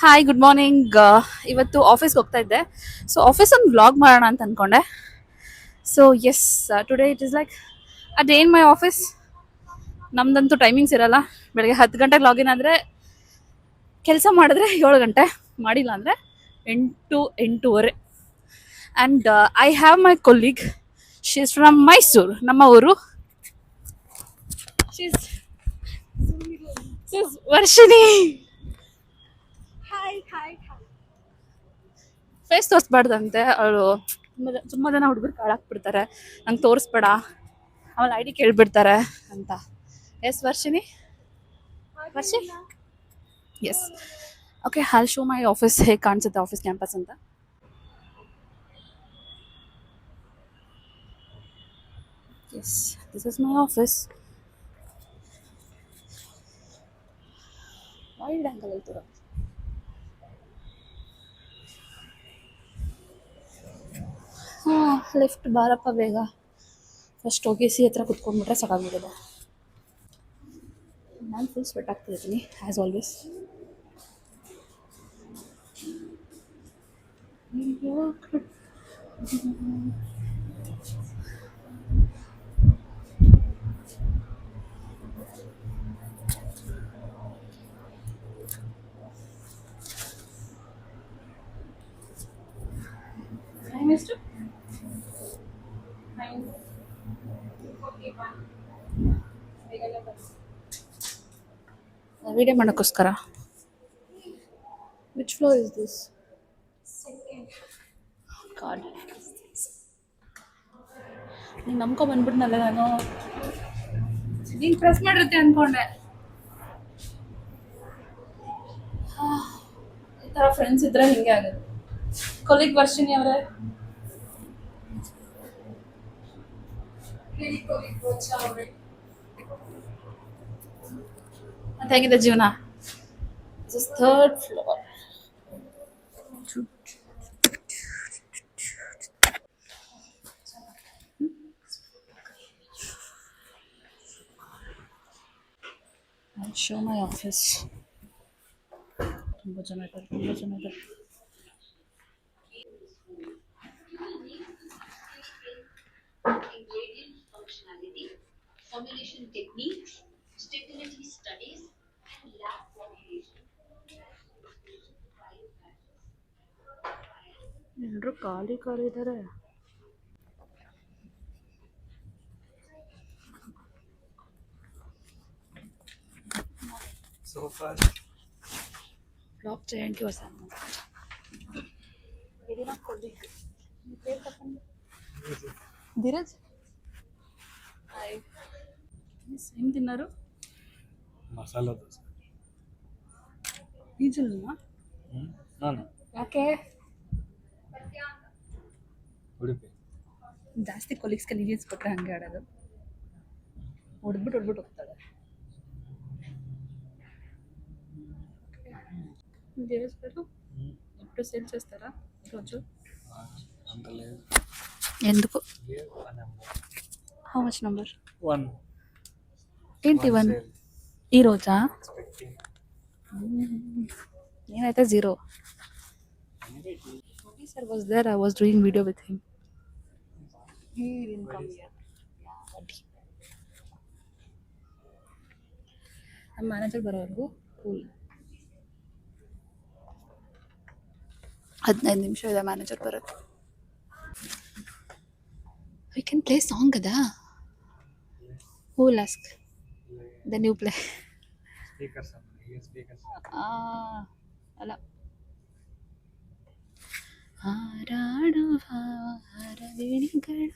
Hi good morning. ಇವತ್ತು ಆಫೀಸ್ಗೆ ಹೋಗ್ತಾ ಇದ್ದೆ. ಸೊ ಆಫೀಸ್ ಒಂದು ವ್ಲಾಗ್ ಮಾಡೋಣ ಅಂತ ಅಂದ್ಕೊಂಡೆ. So yes, today it is like a day in my office. ನಮ್ದಂತೂ ಟೈಮಿಂಗ್ಸ್ ಇರಲ್ಲ. ಬೆಳಗ್ಗೆ 10 ಗಂಟೆಗೆ ಲಾಗಿನ್ ಆದರೆ ಕೆಲಸ ಮಾಡಿದ್ರೆ 7 ಗಂಟೆ, ಮಾಡಿಲ್ಲ ಅಂದರೆ 8-8:30. And I have my colleague. She is from Mysuru, ನಮ್ಮ ಊರು. She is Varshini. ಫೇಸ್ ತೋರಿಸ್ಬಾರ್ದಂತೆ ಅವಳು. ತುಂಬ ಜನ ಹುಡುಗರು ಕಾಳಾಕ್ಬಿಡ್ತಾರೆ, ನಂಗೆ ತೋರಿಸ್ಬೇಡ, ಆಮೇಲೆ ಐ ಡಿ ಕೇಳಿಬಿಡ್ತಾರೆ ಅಂತ. Yes Varshini, Varshi, yes. Okay, hall show my office, ಹೇಗೆ ಕಾಣಿಸುತ್ತೆ ಆಫೀಸ್ ಕ್ಯಾಂಪಸ್ ಅಂತ. Yes, this is my office. Wild angle ಹೇಳ್ತೀರ. ಹಾಂ, ಲಿಫ್ಟ್ ಬಾರಪ್ಪ ಬೇಗ. ಫಸ್ಟ್ ಹೋಗಿ ಸಿ ಹತ್ರ ಕುತ್ಕೊಂಡ್ಬಿಟ್ರೆ ಸಾಕಾಗ್ಬಿಟ್ಟಿದೆ. ನಾನು ಫುಲ್ ಸ್ವೆಟ್ ಆಗ್ತಿದ್ದೀನಿ ಆ್ಯಸ್ ಆಲ್ವೇಸ್. ಟೈಮ್ ಎಷ್ಟು? ವಿಡಿಯೋ ಮಾಡೋಕ್ಕೋಸ್ಕರ. Which floor is this? Card ನೀನು ನಂಬ್ಕೊಂಬಂದ್ಬಿಟ್ನಲ್ಲ ನಾನು. ನೀನು ಪ್ರೆಸ್ ಮಾಡಿರುತ್ತೆ ಅಂದ್ಕೊಂಡೆ. ಈ ಥರ ಫ್ರೆಂಡ್ಸ್ ಇದ್ದರೆ ಹಿಂಗೆ ಆಗೋದು. ಕೊಲೀಗ್ ವರ್ಷಿಣಿ ಅವರೇ, ಮತ್ತೆ ಹೇಗಿದೆ ಜೀವನ? This is 3rd floor. I'll show my office. ತುಂಬ ಜನ ಇದ್ದಾರೆ. Ingredient functionality, formulation techniques, stability studies, and lab formulation. ಎಲ್ಲರೂ ಖಾಲಿ ಇದ್ದಾರೆ. So far, ಬ್ಲಾಕ್ ಜಯಂತಿ ಹೊಸ ಧೀರಜ್. ಹಾಯ್, ಏನು ತಿನ್ನೋರು? ಮಸಾಲ ದೋಸೆ. ಈಜಲ್ವಾ? ನಾನು ಯಾಕೆ? ಉಡುಪಿ. ಜಾಸ್ತಿ ಕೊಲೀಗ್ಸ್ಗೆ ಲೀನಿಯನ್ಸ್ ಕೊಟ್ಟರೆ ಹಂಗೆ ಆಡೋದು. ಹೊಡ್ಬಿಟ್ಟು ಹೋಗ್ತಾಳೆ. ಧೀರಜ್ గారు ఎప్పుడు సేల్ చేస్తారా రోజు? అంత లేదు. ఎందుకు? How much number? 1 ఏంటి 1 ఈ రోజా? నేనైతే 0. Sir was there, I was doing video with him. He didn't come here. ನಮ್ಮ ಮ್ಯಾನೇಜರ್ ಬರೋವರೆಗೂ ಕೂಲ್. 15 ನಿಮಿಷ ಇದೆ ಮ್ಯಾನೇಜರ್ ಬರೋದು. ವಿ ಕ್ಯಾನ್ ಪ್ಲೇ ಸಾಂಗ್ కదా. Who will ask? Then you play. Speakers speakers ಅಲ್ಲ, ಹಾರಾಡುವ ಹಾರವೇಣಿಗಳು.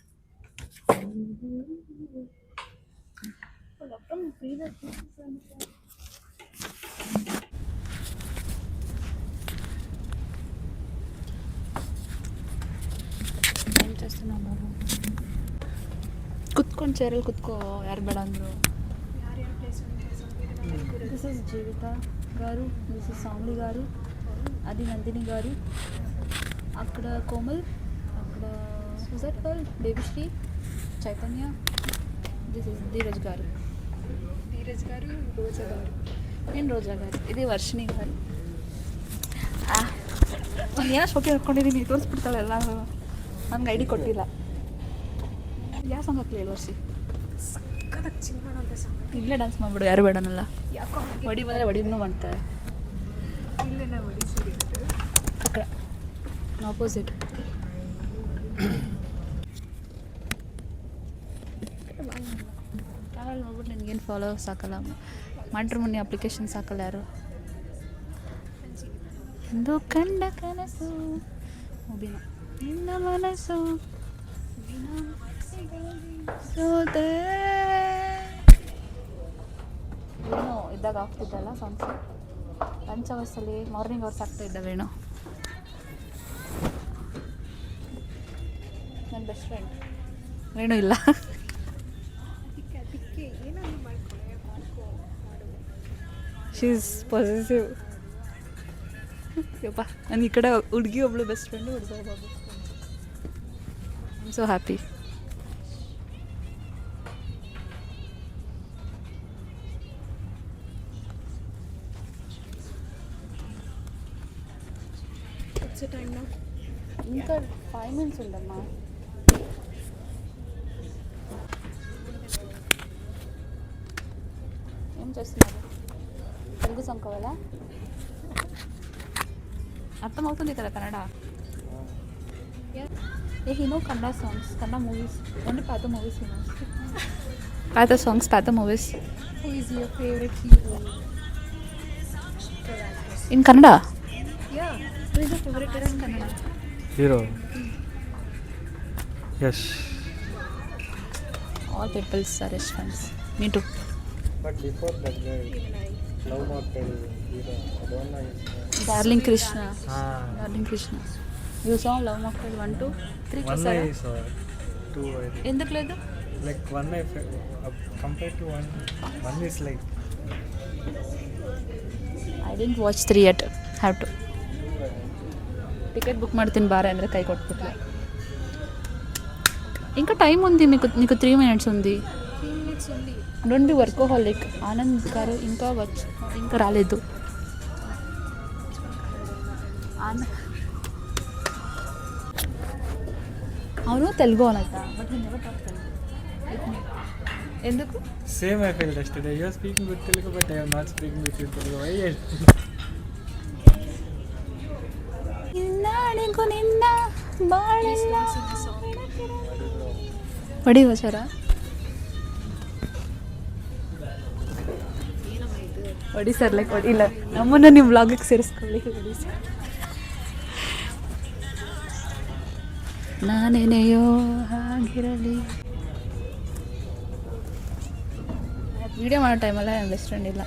ಕುತ್ಕೊಂಡು ಚೇರಲ್ಲಿ ಕುತ್ಕೋ, ಯಾರು ಬೇಡ ಅಂದರು. దిస్ ఇస్ జీవిత గారు, దిస్ ఇస్ సామ్లి గారు, అది నందిని గారు, అక్కడ కోమల్, అక్కడ సుజాట్ girl, Devisri, Chaitanya. This is Dheeraj garu, Roja గారు, నేను రోజా గారు. ఇది వర్షిణి గారు. ನಾನು ಏನೋ ಶೋಕಿ ಹಾಕ್ಕೊಂಡಿದ್ದೀನಿ ತೋರಿಸ್ಬಿಡ್ತಾಳೆ ಎಲ್ಲ ನನಗೆ ಐ ಡಿ ಕೊಟ್ಟಿಲ್ಲ. ಯಾವ ಸಾಂಗ್ ಹಾಕ್ಲಿ ವರ್ಷಿ ಇಲ್ಲೇ ಡ್ಯಾನ್ಸ್ ಮಾಡಿಬಿಡು, ಯಾರು ಬೇಡನಲ್ಲ. ವಡಿ ಬಂದರೆ ವಡಿನೂ ಮಾಡ್ತಾರೆ. ಆಪೋಸಿಟ್ ಚಾನಲ್ ನೋಡ್ಬಿಟ್ಟು ನಿನಗೇನು ಫಾಲೋವರ್ಸ್ ಸಾಕಲ್ಲ, ಮ್ಯಾಟ್ರಿಮೋನಿ ಅಪ್ಲಿಕೇಶನ್ ಸಾಕಲ್ಲ ಯಾರು. ಎಂದು ಕಂಡ ಕನಸು ಮುಬಿನ ನಿನ್ನ ಮನಸ್ಸು ಸೋದೆ ಏನೋ ಇದ್ದಾಗ ಆಗ್ತಿದ್ದಲ್ಲ ಸಾಂಗ್ಸ್. ಲಂಚ್ ಅವರ್ಸಲ್ಲಿ ಮಾರ್ನಿಂಗ್ ಅವರ್ಸ್ ಆಗ್ತಾ ಇದ್ದಾವೇನೋ. ನನ್ನ ಬೆಸ್ಟ್ ಫ್ರೆಂಡ್ ಏನೂ ಇಲ್ಲ. She is positive. ಯಪ್ಪ ನಾನು ಈ ಕಡೆ ಹುಡುಗಿ ಒಬ್ಳು ಬೆಸ್ಟ್ ಫ್ರೆಂಡು, ಹುಡುಗ ಒಬ್ಬ best friend. I am so happy. ఇంకా 5 minutes ఉందమ్మా. ఏం చేస్తున్నారు? తెలుగు సాంగ్ కావాలా? అర్థమవుతుంది కదా కన్నడ? ఏ he know Kannada songs, Kannada movies, only పాత మూవీస్ హీ నోస్. పాత సాంగ్స్, పాత movies. Who is your favorite hero? In Kannada? Yeah, who is your favorite hero in Kannada? Hero. Yes. All people's are his friends. Me too. But before that guy, Love Motel hero. I don't know his name. Darling Krishna. Ah. Darling Krishna. You saw Love Mocktail 1, 2, 3 One చూసారా? I saw, two I think. ఎందుకు లేదు? Like one I compared to one is like. I didn't watch 3 yet. Have to. Ticket book ಮಾಡ್ತೀನಿ ಬಾರೆ ಅಂದರೆ ಕೈ ಕೊಟ್ಬಿಟ್ಲೆ. ఇంకా time ఉంది నీకు 3 minutes ఉంది. 3 minutes only. Don't be workaholic. Anand garu ఇంకా రాలేదు. అవును తెలుగు అనట, but he never talk Telugu. ఎందుకు? Same I felt yesterday. You are speaking with Telugu, but I am not speaking with you Telugu. Why? ಇನ್ನಾಡಿಗೂ ನಿನ್ನ ಬಾಳೆಲ್ಲ ಹೊಡಿ ಹೋಚಾರ ಹೊಡಿ ಸರ್, ಲೈಕ್ ಹೊಡಿಲ್ಲ, ನಮ್ಮನ್ನು ನಿಮ್ಮ ವ್ಲಾಗಿಗೆ ಸೇರಿಸ್ಕೊಳ್ಳಿ. ಹೊಡಿ ಸರ್. ನಾನೇನೆಯೋ ಆಗಿರಲಿ. ವಿಡಿಯೋ ಮಾಡೋ ಟೈಮಲ್ಲ ನನ್ನ ಬೆಸ್ಟ್ ಫ್ರೆಂಡ್ ಇಲ್ಲ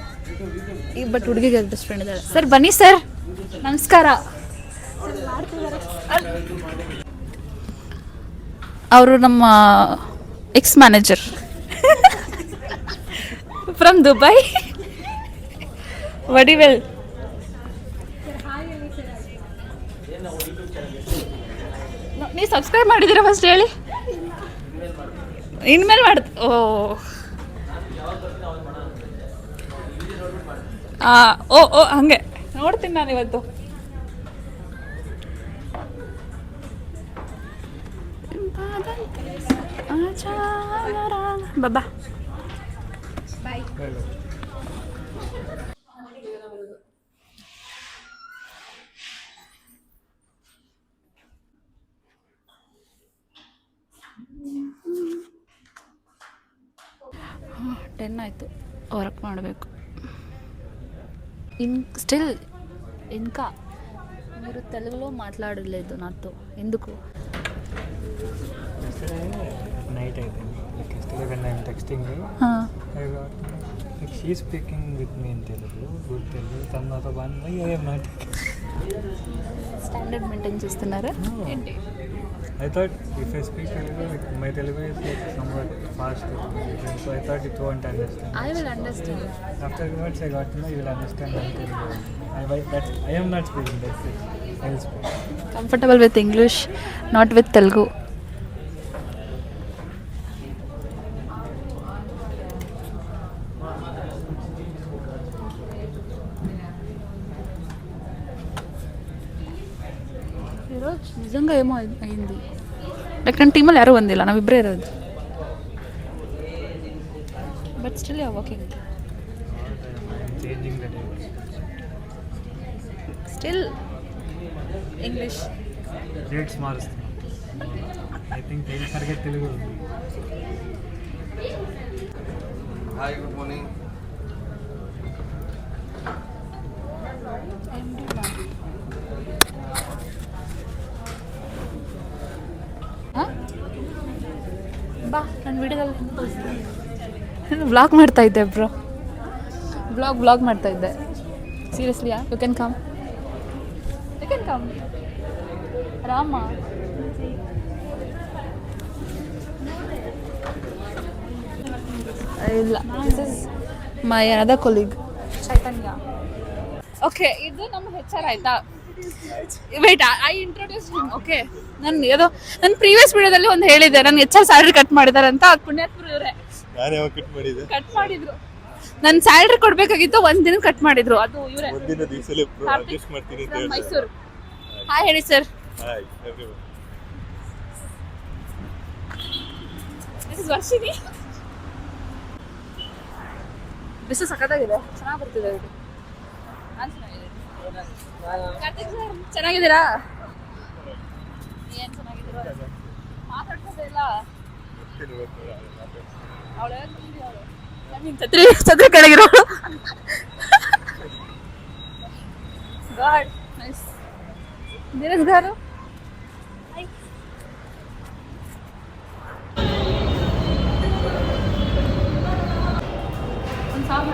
ಈಗ, ಬಟ್ ಹುಡುಗಿಗೆ ಬೆಸ್ಟ್ ಫ್ರೆಂಡ್ ಇದ್ದಾಳೆ. ಸರ್ ಬನ್ನಿ ಸರ್, ನಮಸ್ಕಾರ. ಅವರು ನಮ್ಮ ಎಕ್ಸ್ ಮ್ಯಾನೇಜರ್ ಫ್ರಮ್ ದುಬೈ. ವಡಿವೆಲ್. ನೀವು ಸಬ್ಸ್ಕ್ರೈಬ್ ಮಾಡಿದ್ದೀರಾ ಫಸ್ಟ್ ಹೇಳಿ, ಇನ್ಮೇಲೆ ಮಾಡ್ತ. ಓ ಹಂಗೆ ನೋಡ್ತೀನಿ ನಾನು ಇವತ್ತು. ಬಾಬಾ Bye. Hello. ಟೆನ್ ಆಯಿತು, ವರ್ಕ್ ಮಾಡಬೇಕು. స్టిల్ ఇంకా మీరు తెలుగులో మాట్లాడలేదు నాతో ఎందుకు? Yesterday night I think. Like yesterday when I am texting you, I got like she is speaking with me in Telugu, good Telugu. Tannato banna I am not. Standard maintain చేస్తున్నారా ఏంటి? I thought if I speak Telugu, like my Telugu is like somewhat fast, so I thought it won't understand. I will understand. Afterwards I got to know you will understand my Telugu. I am not speaking, that's it. I will speak. Comfortable with English, not with Telugu. Firoz ನಿಜಂಗ ಏಮೋ ಅయింది like ನನ್ನ ಟೀಮಲ್ಲಿ ಯಾರೂ ಬಂದಿಲ್ಲ, ನಾವಿಬ್ಬರೇ ಇರೋದು. But still you are working. Changing the still English dates ಮಾರಿಸ್ತೀನಿ. ಐ ಥಿಂಕ್ ಸರಿಗೆ ತೆಲುಗು. Hi, good morning. ಬಾ ನನ್ನ ವಿಡಿಯೋದಲ್ಲಿ ವ್ಲಾಗ್ ಮಾಡ್ತಾ ಇದ್ದೆ ಬ್ರೋ, ವ್ಲಾಗ್ ಮಾಡ್ತಾ ಇದ್ದೆ. Seriously you can come Rama. ಇಲ್ಲ, this is my another colleague Chaitanya. Okay, ಇದು ನಮ್ಮ HR ಆಯ್ತಾ? Wait, I introduce him. Okay, ನನ್ನ ಪ್ರೀವಿಯಸ್ ವಿಡಿಯೋದಲ್ಲಿ ಒಂದು ಹೇಳಿದ್ದೆ, ನನ್ನ HR ಸ್ಯಾಲ್ರಿ ಕಟ್ ಮಾಡಿದಾರೆ ಅಂತ. ಅದು ಪುಣ್ಯಾತ್ಮರು ಇವರೇ ಕಟ್ ಮಾಡಿದ್ರು. ನನ್ನ ಸ್ಯಾಲ್ರಿ ಕೊಡ್ಬೇಕಾಗಿತ್ತು, ಒಂದ್ ದಿನ ಕಟ್ ಮಾಡಿದ್ರು. ಅದು ಇವರೇ ಮೈಸೂರು. ಹಾಯ್ ಹೇಳಿ ಸರ್. This is Varshini. ಬಿಸಿಲು ಸಖತ್ತಾಗಿದೆ, ಚೆನ್ನಾಗಿ ಬರ್ತಿದೆ ಇದು. ನಾನು ಚೆನ್ನಾಗಿದ್ದೀನಿ. ಕಾರ್ತಿಕ್ ಸರ್ ಚೆನ್ನಾಗಿದ್ದೀರಾ? ಏನು ಚೆನ್ನಾಗಿದ್ದೀರಾ? ಮಾತಾಡ್ಸೋದೇ ಇಲ್ಲ. ಅವಳು ಛತ್ರಿ ಕೆಳಗಿರೋಳು. God nice. ಧೀರಜ್ ಗಾರು ಒಂದು ಸಾಂಗ್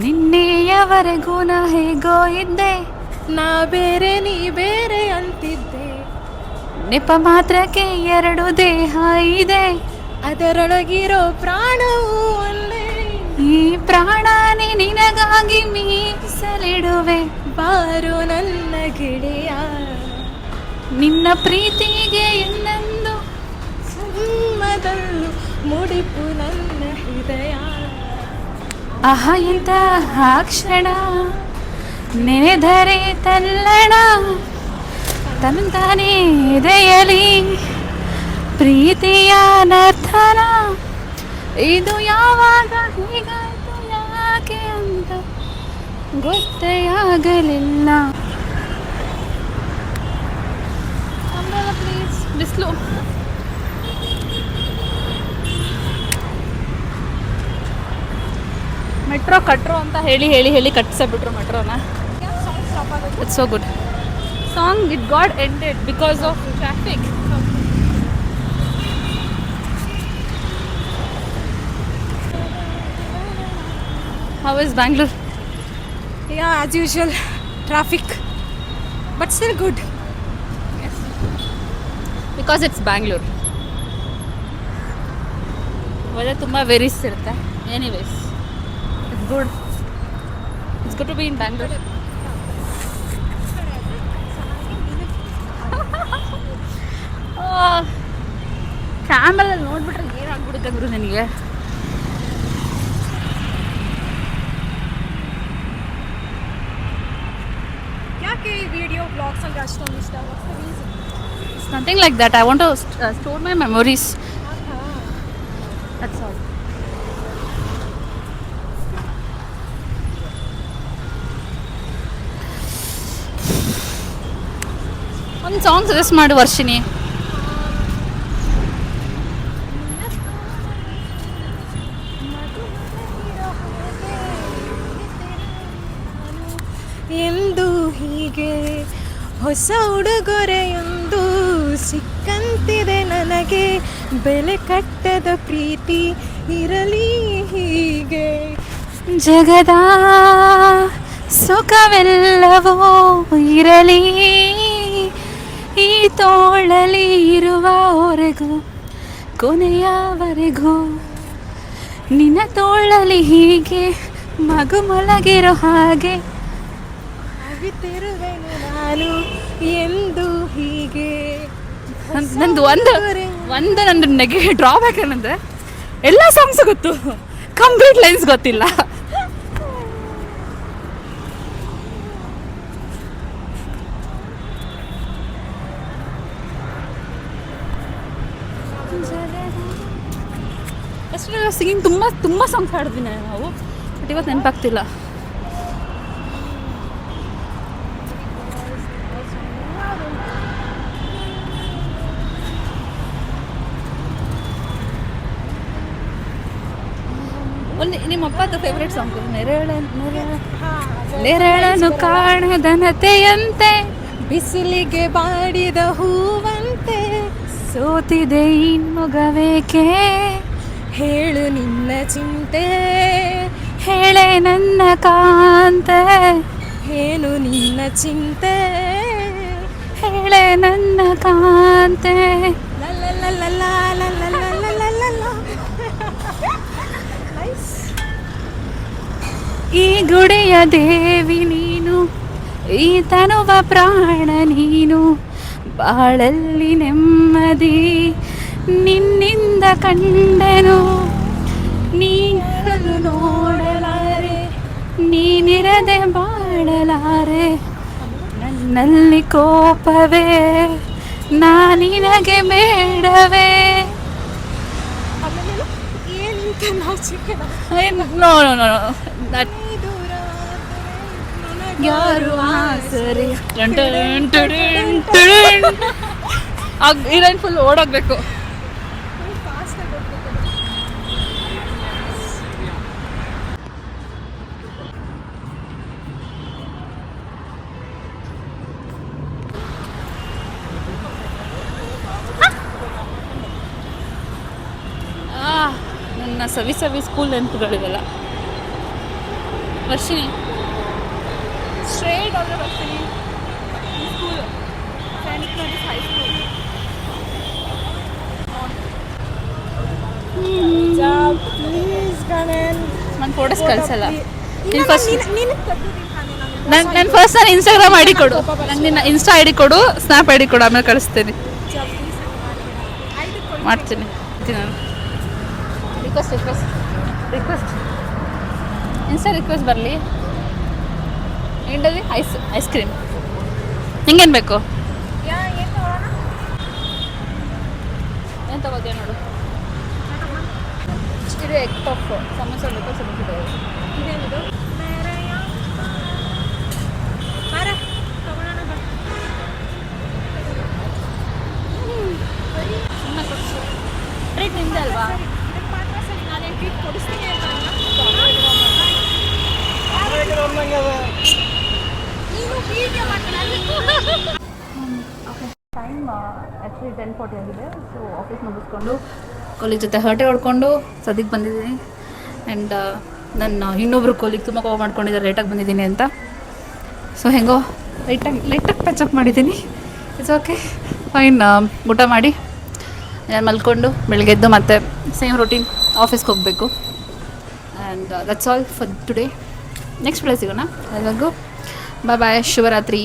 ನಿನ್ನೆಯವರೆಗೂ ನಾ ಹೇಗೋ ಇದ್ದೆ, ನಾ ಬೇರೆ ನೀ ಬೇರೆ ಅಂತಿದ್ದೆ, ನೆಪ ಮಾತ್ರಕ್ಕೆ ಎರಡು ದೇಹ ಇದೆ, ಅದರೊಳಗಿರೋ ಪ್ರಾಣವು ಒಂದೇ, ಈ ಪ್ರಾಣನೇ ನಿನಗಾಗಿ ಮೀಸಲಿಡುವೆ, ಬಾರು ನನ್ನ ಗೆಳೆಯ, ನಿನ್ನ ಪ್ರೀತಿಗೆ ಎಂದೆಂದು ಸುಮ್ಮದಲ್ಲೂ ಮುಡಿಪು ನನ್ನ ಹೃದಯ, ಆಹ ಎಂತ ಆ ಕ್ಷಣ ನೆನೆದರೆ ತಲ್ಲಣ, ತಂತಾನೇ ಎದೆಯಲಿ ಪ್ರೀತಿಯ ನರ್ತನ, ಇದು ಯಾವಾಗ ಹೀಗಾಯ್ತು ಯಾಕೆ ಅಂತ ಗೊತ್ತೇ ಆಗಲಿಲ್ಲ. ಪ್ಲೀಸ್, ಬಿಸಿಲು. ಮೆಟ್ರೋ ಕಟ್ರೋ ಅಂತ ಹೇಳಿ ಹೇಳಿ ಹೇಳಿ ಕಟ್ಸಬಿಟ್ರು ಮೆಟ್ರೋನ. It's so good song. It got ended because of traffic. How is Bangalore? Yeah, as usual, traffic, but still good. Because it's Bangalore. Weather ತುಂಬ ವೆರೀಸ್ ಇರುತ್ತೆ. Anyways, it's good. It's good to be in Bangalore. ಕ್ಯಾಮರಲ್ಲಿ ನೋಡ್ಬಿಟ್ರೆ ಏನಾಗ್ಬಿಡುತ್ತೆ ಗುರು ನನಗೆ. ಯಾಕೆ video blogs ಅಂದ್ರೆ ಅಷ್ಟೊಂದು ಇಷ್ಟ? What's the reason? It's nothing like that. I want to store my memories. That's all. ಒಂದು ಸಾಂಗ್ ಸಜೆಸ್ಟ್ ಮಾಡು ವರ್ಷಿನಿ. ಎಂದು ಹೀಗೆ ಹೊಸ ಉಡುಗೊರೆಯೊಂದು ಸಿಕ್ಕಂತಿದೆ ನನಗೆ, ಬೆಲೆ ಕಟ್ಟದ ಪ್ರೀತಿ ಇರಲಿ ಹೀಗೆ, ಜಗದ ಸುಖವೆಲ್ಲವೋ ಇರಲಿ ಈ ತೋಳಲಿ ಇರುವವರೆಗೂ, ಕೊನೆಯವರೆಗೂ ನಿನ್ನ ತೋಳಲಿ ಹೀಗೆ ಮಗು ಮಲಗಿರೋ ಹಾಗೆ. ಸವಿತಿರುವೆನು ನಾನು ಎಂದು ಹೀಗೆ. ನಂದು ನಂದು ಡ್ರಾಬ್ಯಾಕ್ ಏನಂದ್ರೆ ಎಲ್ಲ ಸಾಂಗ್ಸ್ ಗೊತ್ತು, ಕಂಪ್ಲೀಟ್ ಲೈನ್ಸ್ ಗೊತ್ತಿಲ್ಲ. ಎಷ್ಟು ಸಿಂಗಿಂಗ್ ತುಂಬ ಸಾಂಗ್ಸ್ ಹಾಡಿದ್ವಿ ನಾವು, ಬಟ್ ಇವತ್ತು ನೆನಪಾಗ್ತಿಲ್ಲ. ಒಂದು ನಿಮ್ಮ ಅಪ್ಪದ ಫೇವ್ರೆಟ್ ಸಾಂಗ್ ನೆರಳನು ಕಾಣದನತೆಯಂತೆ ಬಿಸಿಲಿಗೆ ಬಾಡಿದ ಹೂವಂತೆ ಸೋತಿದೆ ಇನ್ನೊಗವೇಕೆ ಹೇಳು ನಿನ್ನ ಚಿಂತೆ ಹೇಳೆ ನನ್ನ ಕಾಂತೆ ಏನು ನಿನ್ನ ಚಿಂತೆ ಹೇಳೆ ನನ್ನ ಕಾಂತೆ. ಈ ಗುಡಿಯ ದೇವಿ ನೀನು, ಈ ತನುವ ಪ್ರಾಣ ನೀನು, ಬಾಳಲ್ಲಿ ನೆಮ್ಮದಿ ನಿನ್ನಿಂದ ಕಂಡೆನು. ನೀನು ನೋಡಲಾರೆ, ನೀನಿರದೆ ಬಾಳಲಾರೆ, ನನ್ನಲ್ಲಿ ಕೋಪವೇ ನಾನಿನಗೆ ಬೇಡವೇ. ಏನಂತ ನಾಚಿಕೆ ನೋ ನೋ ನೋ ಯಾರು ಸರಿ ಹೀರೋಯಿನ್ ಫುಲ್ ಓಡೋಗ್ಬೇಕು. ನನ್ನ ಸವಿ ಸ್ಕೂಲ್ ನೆನಪುಗಳಿವೆಲ್ಲ. ವರ್ಷಿನಿ ಸ್ಟ್ರೇಟ್ ಆದರೆ ಬರ್ತೀನಿ ಸ್ಕೂಲ್, ಸೈನಿಕ್ ನದಿ ಹೈಸ್ಕೂಲ್. ನಾನು ಫೋಟೋಸ್ ಕಳಿಸಲ್ಲ. ನಾನು ಫಸ್ಟ್ ನಾನು ಇನ್ಸ್ಟಾಗ್ರಾಮ್ ಐ ಡಿ ಕೊಡು, ನಿನ್ನ ಇನ್ಸ್ಟಾ ಐ ಡಿ ಕೊಡು, ಸ್ನ್ಯಾಪ್ ಐ ಡಿ ಕೊಡು, ಆಮೇಲೆ ಕಳಿಸ್ತೀನಿ, ಮಾಡ್ತೀನಿ ನಾನು. ರಿಕ್ವೆಸ್ಟ್ ಇನ್ಸ್ಟಾ ರಿಕ್ವೆಸ್ಟ್ ಬರಲಿ. ಎಂಡಲ್ಲಿ ಐಸ್ ಕ್ರೀಮ್ ಹಿಂಗೇನು ಬೇಕು? ಏನು ತಗೋತೀಯ ನೋಡು. ಇದು ಎಗ್ ಪಫ್ ಸಮೋಸ ಬೇಕು, ಸಮೋಸ ಇದೇನಿದು ಟ್ರೀಟ್ ನಿಂದೆ ಅಲ್ವಾ? ನಾನೇನು ಟ್ರೀಟ್ ಕೊಡಿಸ್ತೀನಿ ಅಂತ ಟೈಮ್ ಆ್ಯಕ್ಚುಲಿ 10:40 ಆಗಿದೆ. ಸೊ ಆಫೀಸ್ ಮುಗಿಸ್ಕೊಂಡು ಕೊಲೀಗ್ ಜೊತೆ ಹರಟೆ ಹೊಡ್ಕೊಂಡು ಸದ್ಯಕ್ಕೆ ಬಂದಿದ್ದೀನಿ. ಆ್ಯಂಡ್ ನನ್ನ ಇನ್ನೊಬ್ರು ಕೊಲೀಗ್ ತುಂಬ ಕೋಪ ಮಾಡ್ಕೊಂಡಿದ್ದಾರೆ ಲೇಟಾಗಿ ಬಂದಿದ್ದೀನಿ ಅಂತ. ಸೊ ಹೆಂಗೋ ಲೈಟಾಗಿ ಟಚಪ್ ಮಾಡಿದ್ದೀನಿ. It's okay, fine. ಊಟ ಮಾಡಿ ನಾನು ಮಲ್ಕೊಂಡು ಬೆಳಗ್ಗೆ ಎದ್ದು ಮತ್ತೆ ಸೇಮ್ ರೊಟೀನ್ ಆಫೀಸ್ಗೆ ಹೋಗಬೇಕು. And that's all for today. Next place ಸಿಗೋಣ. ಅಲ್ಲಿವರೆಗೂ ಬಾಯ್ ಬಾಯ್, ಶುಭರಾತ್ರಿ.